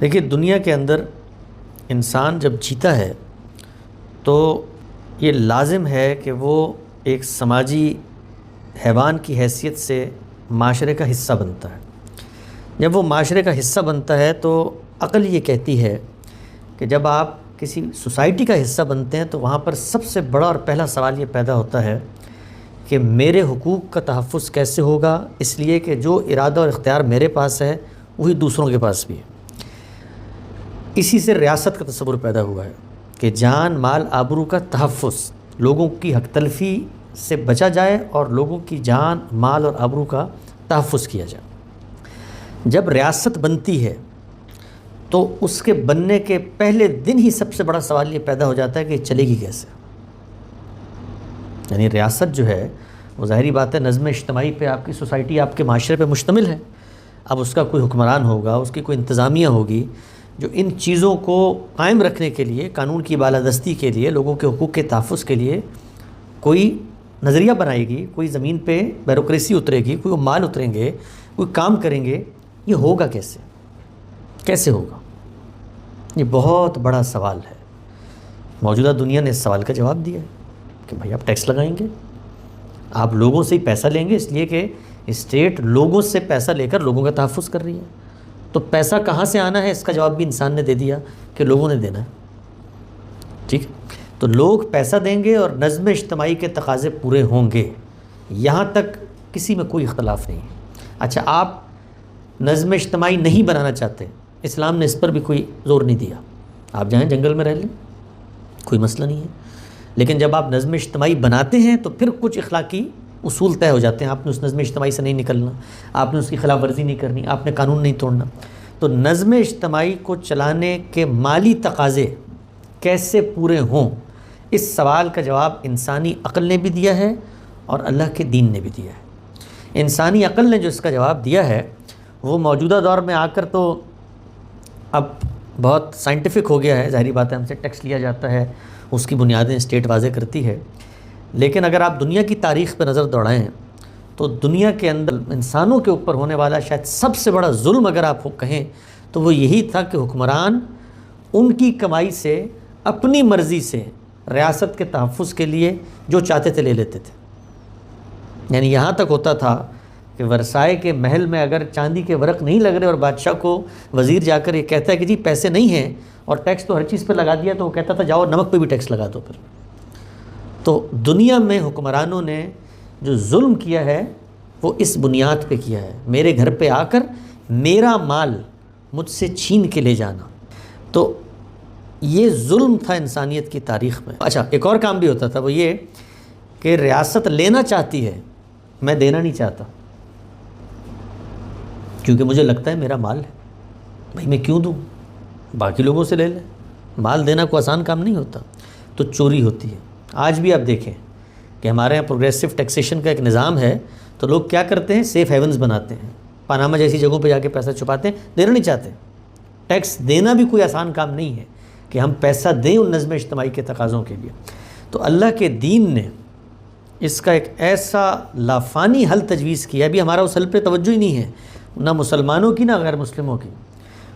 دیکھیے دنیا کے اندر انسان جب جیتا ہے تو یہ لازم ہے کہ وہ ایک سماجی حیوان کی حیثیت سے معاشرے کا حصہ بنتا ہے۔ جب وہ معاشرے کا حصہ بنتا ہے تو عقل یہ کہتی ہے کہ جب آپ کسی سوسائٹی کا حصہ بنتے ہیں تو وہاں پر سب سے بڑا اور پہلا سوال یہ پیدا ہوتا ہے کہ میرے حقوق کا تحفظ کیسے ہوگا، اس لیے کہ جو ارادہ اور اختیار میرے پاس ہے وہی دوسروں کے پاس بھی ہے۔ اسی سے ریاست کا تصور پیدا ہوا ہے کہ جان مال آبرو کا تحفظ، لوگوں کی حق تلفی سے بچا جائے اور لوگوں کی جان مال اور آبرو کا تحفظ کیا جائے۔ جب ریاست بنتی ہے تو اس کے بننے کے پہلے دن ہی سب سے بڑا سوال یہ پیدا ہو جاتا ہے کہ چلے گی کیسے۔ یعنی ریاست جو ہے وہ ظاہری بات ہے نظم اجتماعی پہ، آپ کی سوسائٹی آپ کے معاشرے پہ مشتمل ہے۔ اب اس کا کوئی حکمران ہوگا، اس کی کوئی انتظامیہ ہوگی جو ان چیزوں کو قائم رکھنے کے لیے، قانون کی بالادستی کے لیے، لوگوں کے حقوق کے تحفظ کے لیے کوئی نظریہ بنائے گی، کوئی زمین پہ بیوروکریسی اترے گی، کوئی مال اتریں گے، کوئی کام کریں گے۔ یہ ہوگا کیسے؟ کیسے ہوگا؟ یہ بہت بڑا سوال ہے۔ موجودہ دنیا نے اس سوال کا جواب دیا ہے کہ بھائی آپ ٹیکس لگائیں گے، آپ لوگوں سے ہی پیسہ لیں گے، اس لیے کہ اسٹیٹ لوگوں سے پیسہ لے کر لوگوں کا تحفظ کر رہی ہے۔ تو پیسہ کہاں سے آنا ہے اس کا جواب بھی انسان نے دے دیا کہ لوگوں نے دینا ہے۔ ٹھیک ہے، تو لوگ پیسہ دیں گے اور نظم اجتماعی کے تقاضے پورے ہوں گے، یہاں تک کسی میں کوئی اختلاف نہیں ہے۔ اچھا، آپ نظم اجتماعی نہیں بنانا چاہتے، اسلام نے اس پر بھی کوئی زور نہیں دیا، آپ جائیں جنگل میں رہ لیں، کوئی مسئلہ نہیں ہے۔ لیکن جب آپ نظم اجتماعی بناتے ہیں تو پھر کچھ اخلاقی اصول طے ہو جاتے ہیں۔ آپ نے اس نظم اجتماعی سے نہیں نکلنا، آپ نے اس کی خلاف ورزی نہیں کرنی، آپ نے قانون نہیں توڑنا۔ تو نظم اجتماعی کو چلانے کے مالی تقاضے کیسے پورے ہوں، اس سوال کا جواب انسانی عقل نے بھی دیا ہے اور اللہ کے دین نے بھی دیا ہے۔ انسانی عقل نے جو اس کا جواب دیا ہے وہ موجودہ دور میں آ کر تو اب بہت سائنٹیفک ہو گیا ہے۔ ظاہری بات ہے ہم سے ٹیکس لیا جاتا ہے، اس کی بنیادیں اسٹیٹ واضح کرتی ہے۔ لیکن اگر آپ دنیا کی تاریخ پہ نظر دوڑائیں تو دنیا کے اندر انسانوں کے اوپر ہونے والا شاید سب سے بڑا ظلم اگر آپ کہیں تو وہ یہی تھا کہ حکمران ان کی کمائی سے اپنی مرضی سے ریاست کے تحفظ کے لیے جو چاہتے تھے لے لیتے تھے۔ یعنی یہاں تک ہوتا تھا کہ ورسائے کے محل میں اگر چاندی کے ورق نہیں لگ رہے اور بادشاہ کو وزیر جا کر یہ کہتا ہے کہ جی پیسے نہیں ہیں اور ٹیکس تو ہر چیز پہ لگا دیا، تو وہ کہتا تھا جاؤ نمک پہ بھی ٹیکس لگا دو۔ پھر تو دنیا میں حکمرانوں نے جو ظلم کیا ہے وہ اس بنیاد پہ کیا ہے، میرے گھر پہ آ کر میرا مال مجھ سے چھین کے لے جانا۔ تو یہ ظلم تھا انسانیت کی تاریخ میں۔ اچھا، ایک اور کام بھی ہوتا تھا، وہ یہ کہ ریاست لینا چاہتی ہے، میں دینا نہیں چاہتا کیونکہ مجھے لگتا ہے میرا مال ہے، بھائی میں کیوں دوں، باقی لوگوں سے لے لیں۔ مال دینا کوئی آسان کام نہیں ہوتا، تو چوری ہوتی ہے۔ آج بھی آپ دیکھیں کہ ہمارے یہاں پروگریسو ٹیکسیشن کا ایک نظام ہے، تو لوگ کیا کرتے ہیں، سیف ہیونز بناتے ہیں، پاناما جیسی جگہوں پہ جا کے پیسہ چھپاتے ہیں، دینا نہیں چاہتے۔ ٹیکس دینا بھی کوئی آسان کام نہیں ہے کہ ہم پیسہ دیں ان نظم اجتماعی کے تقاضوں کے لیے۔ تو اللہ کے دین نے اس کا ایک ایسا لافانی حل تجویز کیا، ابھی ہمارا اس حل پہ توجہ ہی نہیں ہے، نہ مسلمانوں کی نہ غیر مسلموں کی۔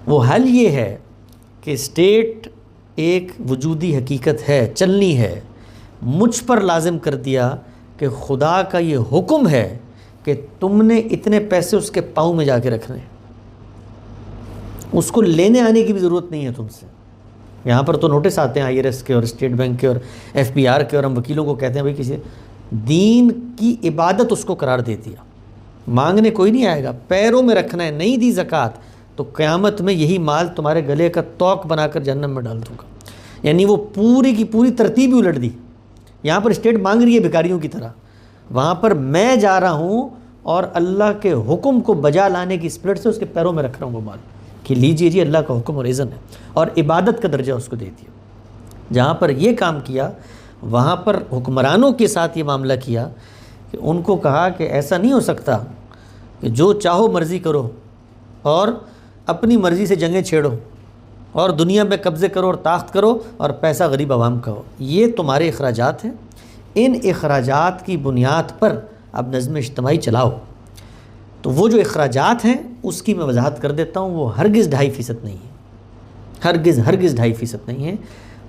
وہ حل یہ ہے کہ اسٹیٹ ایک وجودی حقیقت ہے، چلنی ہے، مجھ پر لازم کر دیا کہ خدا کا یہ حکم ہے کہ تم نے اتنے پیسے اس کے پاؤں میں جا کے رکھنے ہیں، اس کو لینے آنے کی بھی ضرورت نہیں ہے تم سے۔ یہاں پر تو نوٹس آتے ہیں IRS کے اور اسٹیٹ بینک کے اور FBR کے، اور ہم وکیلوں کو کہتے ہیں بھائی کسی دین کی عبادت اس کو قرار دے دیا، مانگنے کوئی نہیں آئے گا، پیروں میں رکھنا ہے۔ نہیں دی زکوٰۃ تو قیامت میں یہی مال تمہارے گلے کا توق بنا کر جہنم میں ڈال دوں گا۔ یعنی وہ پوری کی پوری ترتیب ہی الٹ دی۔ یہاں پر اسٹیٹ مانگ رہی ہے بھکاریوں کی طرح، وہاں پر میں جا رہا ہوں اور اللہ کے حکم کو بجا لانے کی اسپرٹ سے اس کے پیروں میں رکھ رہا ہوں وہ مال کہ لیجیے جی، اللہ کا حکم اور اذن ہے، اور عبادت کا درجہ اس کو دے دیا۔ جہاں پر یہ کام کیا وہاں پر حکمرانوں کے ساتھ یہ معاملہ کیا کہ ان کو کہا کہ ایسا نہیں ہو سکتا کہ جو چاہو مرضی کرو اور اپنی مرضی سے جنگیں چھیڑو اور دنیا میں قبضے کرو اور طاقت کرو اور پیسہ غریب عوام کا ہو۔ یہ تمہارے اخراجات ہیں، ان اخراجات کی بنیاد پر اب نظم اجتماعی چلاؤ۔ تو وہ جو اخراجات ہیں اس کی میں وضاحت کر دیتا ہوں، وہ ہرگز 2.5% نہیں ہے۔ ہرگز 2.5% نہیں ہے.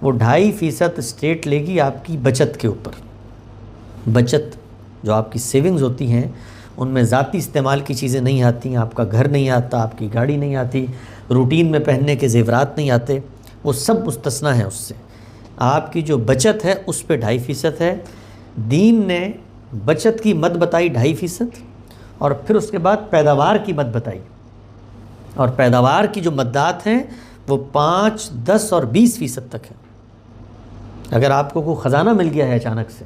وہ 2.5% اسٹیٹ لے گی آپ کی بچت کے اوپر. بچت جو آپ کی سیونگز ہوتی ہیں ان میں ذاتی استعمال کی چیزیں نہیں آتی، آپ کا گھر نہیں آتا، آپ کی گاڑی نہیں آتی، روٹین میں پہننے کے زیورات نہیں آتے، وہ سب مستثنیٰ ہیں اس سے. آپ کی جو بچت ہے اس پہ 2.5% ہے. دین نے بچت کی مد بتائی 2.5%، اور پھر اس کے بعد پیداوار کی مد بتائی. اور پیداوار کی جو مدات ہیں وہ 5، 10 اور 20% تک ہے. اگر آپ کو کوئی خزانہ مل گیا ہے اچانک سے،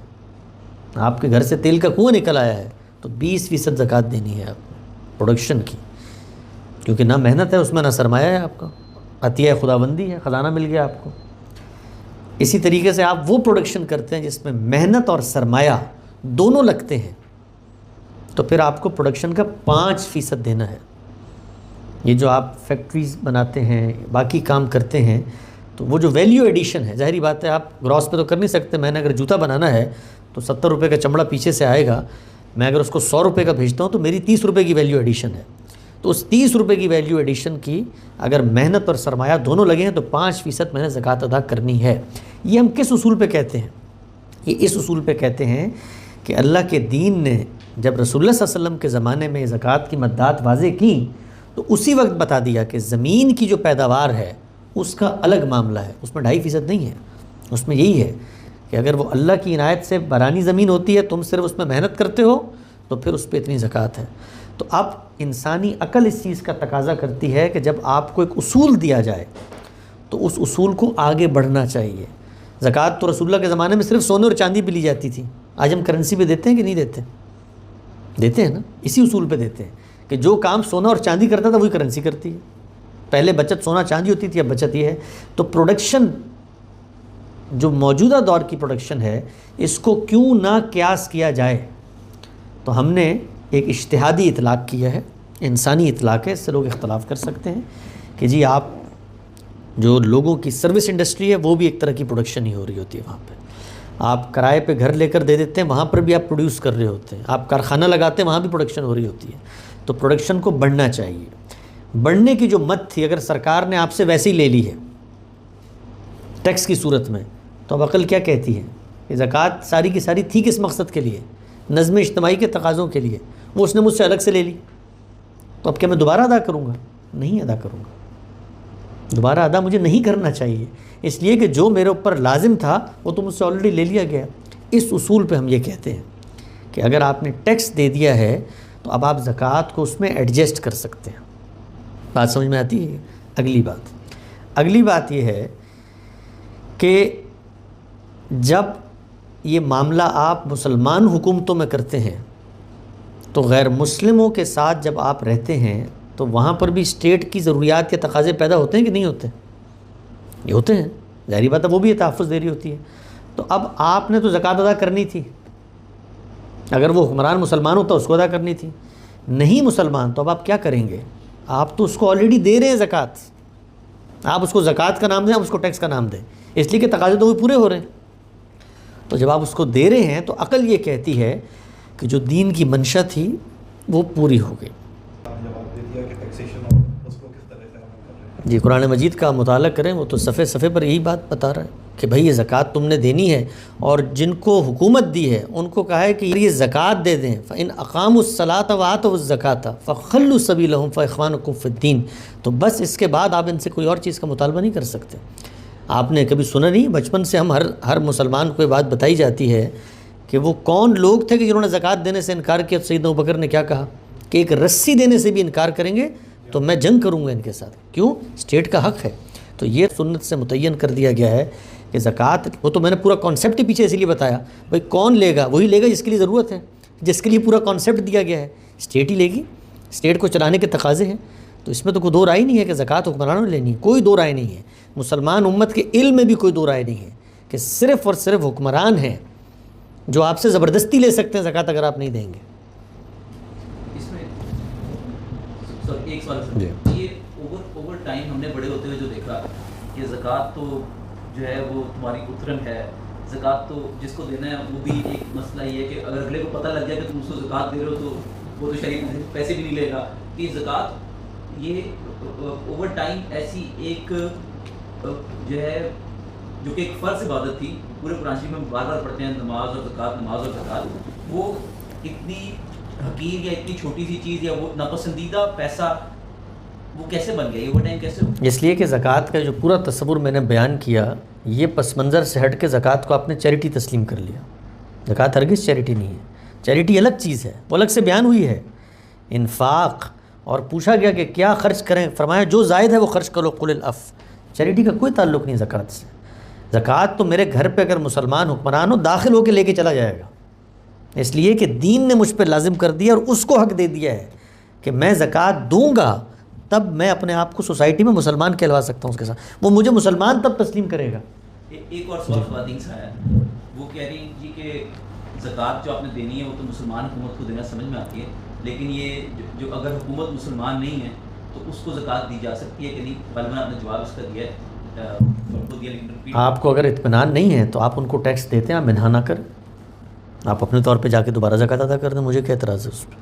آپ کے گھر سے تیل کا کنواں نکل آیا ہے، تو 20% زکوٰۃ دینی ہے آپ کو پروڈکشن کی، کیونکہ نہ محنت ہے اس میں، نہ سرمایہ ہے آپ کا، عطیہ خداوندی ہے، خزانہ مل گیا آپ کو. اسی طریقے سے آپ وہ پروڈکشن کرتے ہیں جس میں محنت اور سرمایہ دونوں لگتے ہیں، تو پھر آپ کو پروڈکشن کا 5% دینا ہے. یہ جو آپ فیکٹریز بناتے ہیں، باقی کام کرتے ہیں، تو وہ جو ویلیو ایڈیشن ہے، ظاہری بات ہے آپ گراس پہ تو کر نہیں سکتے. میں نے اگر جوتا بنانا ہے تو 70 روپے کا چمڑا پیچھے سے آئے گا، میں اگر اس کو 100 روپے کا بھیجتا ہوں تو میری 30 روپے کی ویلیو ایڈیشن ہے. تو اس 30 روپے کی ویلیو ایڈیشن کی اگر محنت اور سرمایہ دونوں لگے ہیں تو 5% میں نے زکوٰۃ ادا کرنی ہے. یہ ہم کس اصول پہ کہتے ہیں؟ یہ اس اصول پہ کہتے ہیں کہ اللہ کے دین نے جب رسول اللہ صلی اللہ علیہ وسلم کے زمانے میں زکوٰۃ کی مدات واضح کی تو اسی وقت بتا دیا کہ زمین کی جو پیداوار ہے اس کا الگ معاملہ ہے، اس میں 2.5% نہیں ہے. اس میں یہی ہے کہ اگر وہ اللہ کی عنایت سے برانی زمین ہوتی ہے، تم صرف اس میں محنت کرتے ہو تو پھر اس پہ اتنی زکوٰۃ ہے. تو اب انسانی عقل اس چیز کا تقاضا کرتی ہے کہ جب آپ کو ایک اصول دیا جائے تو اس اصول کو آگے بڑھنا چاہیے. زکوٰۃ تو رسول اللہ کے زمانے میں صرف سونے اور چاندی پہ لی جاتی تھی. آج ہم کرنسی پہ دیتے ہیں کہ نہیں دیتے؟ دیتے ہیں نا، اسی اصول پہ دیتے ہیں کہ جو کام سونا اور چاندی کرتا تھا وہی کرنسی کرتی ہے. پہلے بچت سونا چاندی ہوتی تھی، اب بچت یہ ہے. تو پروڈکشن جو موجودہ دور کی پروڈکشن ہے اس کو کیوں نہ قیاس کیا جائے؟ تو ہم نے ایک اجتہادی اطلاق کیا ہے، انسانی اطلاق ہے، اس سے لوگ اختلاف کر سکتے ہیں کہ جی آپ جو لوگوں کی سروس انڈسٹری ہے وہ بھی ایک طرح کی پروڈکشن ہی ہو رہی ہوتی ہے. وہاں پہ آپ کرائے پہ گھر لے کر دے دیتے ہیں، وہاں پر بھی آپ پروڈیوس کر رہے ہوتے ہیں. آپ کارخانہ لگاتے ہیں، وہاں بھی پروڈکشن ہو رہی ہوتی ہے. تو پروڈکشن کو بڑھنا چاہیے. بڑھنے کی جو مت تھی اگر سرکار نے آپ سے ویسے ہی لے لی ہے ٹیکس کی صورت میں، تو اب عقل کیا کہتی ہے کہ زکوٰۃ ساری کی ساری تھی کس مقصد کے لیے؟ نظم اجتماعی کے تقاضوں کے لیے. وہ اس نے مجھ سے الگ سے لے لی، تو اب کیا میں دوبارہ ادا کروں گا؟ نہیں ادا کروں گا. دوبارہ ادا مجھے نہیں کرنا چاہیے، اس لیے کہ جو میرے اوپر لازم تھا وہ تو مجھ سے آلریڈی لے لیا گیا. اس اصول پہ ہم یہ کہتے ہیں کہ اگر آپ نے ٹیکس دے دیا ہے تو اب آپ زکوٰۃ کو اس میں ایڈجسٹ کر سکتے ہیں. بات سمجھ میں آتی ہے؟ اگلی بات یہ ہے کہ جب یہ معاملہ آپ مسلمان حکومتوں میں کرتے ہیں تو غیر مسلموں کے ساتھ جب آپ رہتے ہیں تو وہاں پر بھی اسٹیٹ کی ضروریات کے تقاضے پیدا ہوتے ہیں کہ نہیں ہوتے؟ یہ ہوتے ہیں. ظاہری بات ہے وہ بھی یہ تحفظ دے رہی ہوتی ہے. تو اب آپ نے تو زکوٰۃ ادا کرنی تھی، اگر وہ حکمران مسلمان ہوتا اس کو ادا کرنی تھی. نہیں مسلمان تو اب آپ کیا کریں گے؟ آپ تو اس کو آلریڈی دے رہے ہیں زکوٰۃ. آپ اس کو زکوٰۃ کا نام دیں، آپ اس کو ٹیکس کا نام دیں، اس لیے کہ تقاضے تو وہ پورے ہو رہے ہیں. تو جب آپ اس کو دے رہے ہیں تو عقل یہ کہتی ہے کہ جو دین کی منشا تھی وہ پوری ہو گئی. جی قرآن مجید کا مطالعہ کریں، وہ تو صفحے صفحے پر یہی بات بتا رہا ہے کہ بھائی یہ زکوٰۃ تم نے دینی ہے، اور جن کو حکومت دی ہے ان کو کہا ہے کہ یہ زکوٰۃ دے دیں. فَإِنْ أَقَامُوا الصَّلَاةَ وَآتَوُا الزَّكَاةَ فَخَلُّوا سَبِيلَهُمْ فَإِخْوَانُكُمْ فِي الدِّينِ. تو بس اس کے بعد آپ ان سے کوئی اور چیز کا مطالبہ نہیں کر سکتے. آپ نے کبھی سنا نہیں؟ بچپن سے ہم ہر مسلمان کو یہ بات بتائی جاتی ہے کہ وہ کون لوگ تھے کہ جنہوں نے زکوٰۃ دینے سے انکار کیا. سیدنا ابوبکر نے کیا کہا کہ ایک رسی دینے سے بھی انکار کریں گے تو میں جنگ کروں گا ان کے ساتھ. کیوں؟ اسٹیٹ کا حق ہے. تو یہ سنت سے متعین کر دیا گیا ہے کہ زکوٰۃ، وہ تو میں نے پورا کانسیپٹ ہی پیچھے اسی لیے بتایا، بھائی کون لے گا؟ وہی لے گا جس کے لیے ضرورت ہے، جس کے لیے پورا کانسیپٹ دیا گیا ہے. اسٹیٹ ہی لے گی، اسٹیٹ کو چلانے کے تقاضے ہیں. تو اس میں تو کوئی دو رائے نہیں ہے کہ زکوٰۃ حکمرانوں نے لینی ہے، کوئی دو رائے نہیں ہے. مسلمان امت کے علم میں بھی کوئی دو رائے نہیں ہے کہ صرف اور صرف حکمران ہیں جو آپ سے زبردستی لے سکتے ہیں زکوٰۃ اگر آپ نہیں دیں گے. اس میں ایک سوال یہ اوور ٹائم ہم نے بڑے ہوتے ہوئے جو دیکھا کہ زکوٰۃ تو جو ہے وہ تمہاری اترن ہے، زکوٰۃ تو جس کو دینا ہے وہ بھی ایک مسئلہ یہ ہے کہ اگر اگلے کو پتہ لگ جائے کہ تم اس کو زکوٰۃ دے رہے ہو تو وہ تو شریف پیسے بھی نہیں لے گا. کہ زکوٰۃ یہ اوور ٹائم ایسی ایک جو ہے جو کہ ایک فرض عبادت تھی، پورے قرآن شریف میں بار بار پڑھتے ہیں نماز اور زکوٰۃ، نماز اور زکوٰۃ، وہ اتنی حقیر یا اتنی چھوٹی سی چیز یا وہ ناپسندیدہ پیسہ وہ کیسے بن گیا، یہ اوور ٹائم کیسے ہو؟ اس لیے کہ زکوٰۃ کا جو پورا تصور میں نے بیان کیا، یہ پس منظر سے ہٹ کے زکوٰۃ کو آپ نے چیریٹی تسلیم کر لیا۔ زکوٰۃ ہرگز چیریٹی نہیں ہے، چیریٹی الگ چیز ہے، وہ الگ سے بیان ہوئی ہے، انفاق، اور پوچھا گیا کہ کیا خرچ کریں، فرمایا جو زائد ہے وہ خرچ کرو، قل العف۔ چیریٹی کا کوئی تعلق نہیں زکوٰۃ سے۔ زکوٰۃ تو میرے گھر پہ اگر مسلمان حکمران ہو داخل ہو کے لے کے چلا جائے گا، اس لیے کہ دین نے مجھ پہ لازم کر دیا اور اس کو حق دے دیا ہے کہ میں زکوٰۃ دوں گا تب میں اپنے آپ کو سوسائٹی میں مسلمان کہلوا سکتا ہوں اس کے ساتھ، وہ مجھے مسلمان تب تسلیم کرے گا۔ ایک اور سوال خواتین سے آیا، وہ کہہ رہی جی کہ زکوٰۃ جو آپ نے دینی ہے وہ تو مسلمان حکومت کو دینا سمجھ میں آتی ہے، لیکن یہ جو اگر حکومت مسلمان نہیں ہے تو اس کو زکوٰۃ دی جا سکتی ہے کہ نہیں؟ غالباً آپ نے جواب اس کا دیا ہے، آپ کو اگر اطمینان نہیں ہے تو آپ ان کو ٹیکس دیتے ہیں، آپ منہا نہ کریں، آپ اپنے طور پہ جا کے دوبارہ زکوٰۃ ادا کر دیں، مجھے کیا اعتراض ہے اس پہ؟